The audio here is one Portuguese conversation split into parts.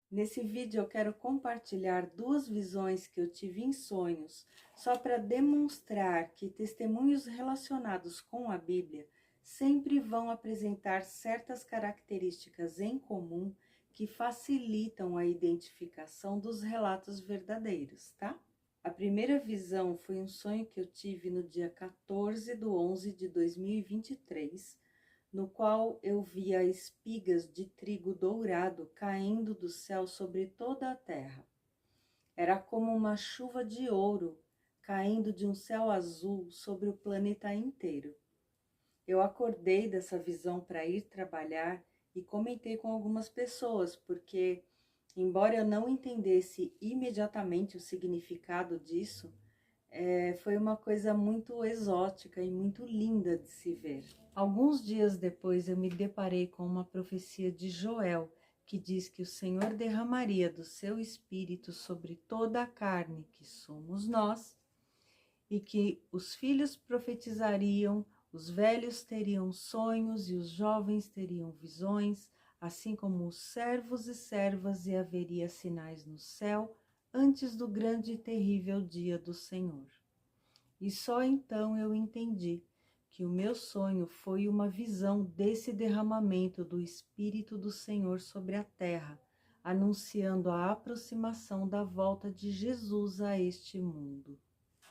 Nesse vídeo eu quero compartilhar duas visões que eu tive em sonhos, só para demonstrar que testemunhos relacionados com a Bíblia sempre vão apresentar certas características em comum que facilitam a identificação dos relatos verdadeiros, tá? A primeira visão foi um sonho que eu tive no dia 14/11/2023, no qual eu via espigas de trigo dourado caindo do céu sobre toda a terra. Era como uma chuva de ouro caindo de um céu azul sobre o planeta inteiro. Eu acordei dessa visão para ir trabalhar e comentei com algumas pessoas, porque, embora eu não entendesse imediatamente o significado disso, foi uma coisa muito exótica e muito linda de se ver. Alguns dias depois eu me deparei com uma profecia de Joel, que diz que o Senhor derramaria do seu espírito sobre toda a carne, que somos nós, e que os filhos profetizariam, os velhos teriam sonhos e os jovens teriam visões, assim como os servos e servas, e haveria sinais no céu antes do grande e terrível dia do Senhor. E só então eu entendi que o meu sonho foi uma visão desse derramamento do Espírito do Senhor sobre a terra, anunciando a aproximação da volta de Jesus a este mundo.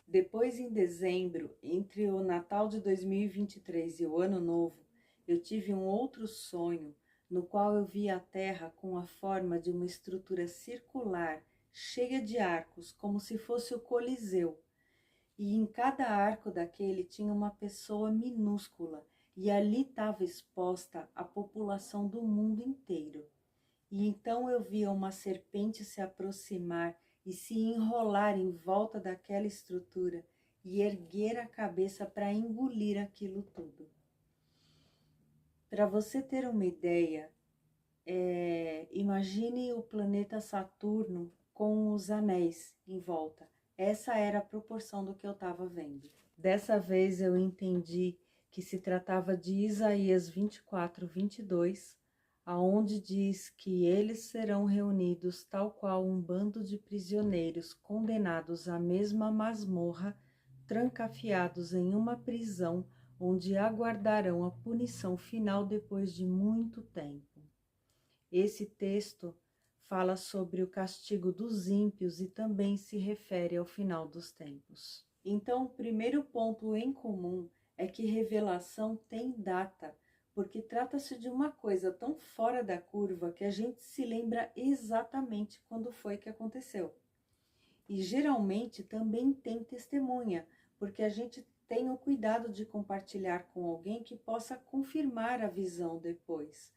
Depois, em dezembro, entre o Natal de 2023 e o Ano Novo, eu tive um outro sonho, no qual eu vi a terra com a forma de uma estrutura circular, cheia de arcos, como se fosse o Coliseu. E em cada arco daquele tinha uma pessoa minúscula, e ali estava exposta a população do mundo inteiro. E então eu via uma serpente se aproximar e se enrolar em volta daquela estrutura e erguer a cabeça para engolir aquilo tudo. Para você ter uma ideia, imagine o planeta Saturno com os anéis em volta. Essa era a proporção do que eu estava vendo. Dessa vez eu entendi que se tratava de Isaías 24:22, aonde diz que eles serão reunidos tal qual um bando de prisioneiros condenados à mesma masmorra, trancafiados em uma prisão onde aguardarão a punição final depois de muito tempo. Esse texto fala sobre o castigo dos ímpios e também se refere ao final dos tempos. Então, o primeiro ponto em comum é que revelação tem data, porque trata-se de uma coisa tão fora da curva que a gente se lembra exatamente quando foi que aconteceu. E geralmente também tem testemunha, porque a gente tem o cuidado de compartilhar com alguém que possa confirmar a visão depois.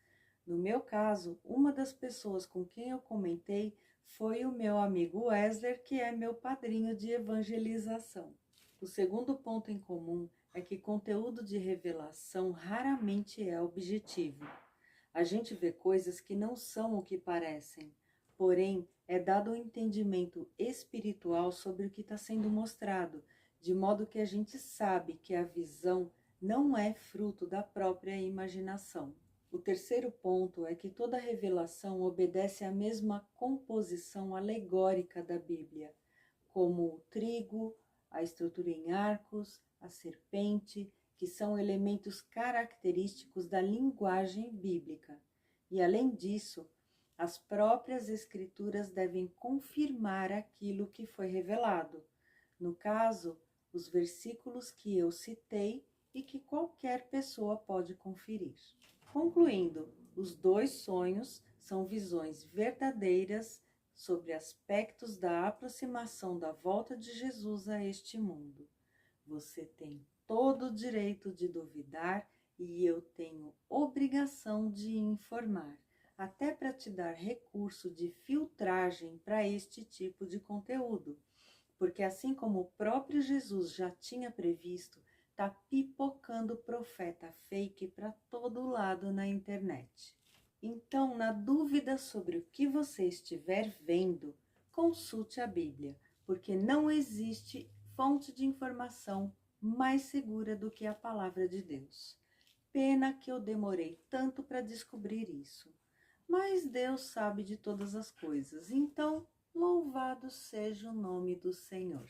No meu caso, uma das pessoas com quem eu comentei foi o meu amigo Wesley, que é meu padrinho de evangelização. O segundo ponto em comum é que conteúdo de revelação raramente é objetivo. A gente vê coisas que não são o que parecem, porém é dado um entendimento espiritual sobre o que está sendo mostrado, de modo que a gente sabe que a visão não é fruto da própria imaginação. O terceiro ponto é que toda revelação obedece à mesma composição alegórica da Bíblia, como o trigo, a estrutura em arcos, a serpente, que são elementos característicos da linguagem bíblica. E além disso, as próprias escrituras devem confirmar aquilo que foi revelado. No caso, os versículos que eu citei e que qualquer pessoa pode conferir. Concluindo, os dois sonhos são visões verdadeiras sobre aspectos da aproximação da volta de Jesus a este mundo. Você tem todo o direito de duvidar e eu tenho obrigação de informar, até para te dar recurso de filtragem para este tipo de conteúdo. Porque assim como o próprio Jesus já tinha previsto, está pipocando profeta fake para todo lado na internet. Então, na dúvida sobre o que você estiver vendo, consulte a Bíblia, porque não existe fonte de informação mais segura do que a palavra de Deus. Pena que eu demorei tanto para descobrir isso. Mas Deus sabe de todas as coisas, então louvado seja o nome do Senhor.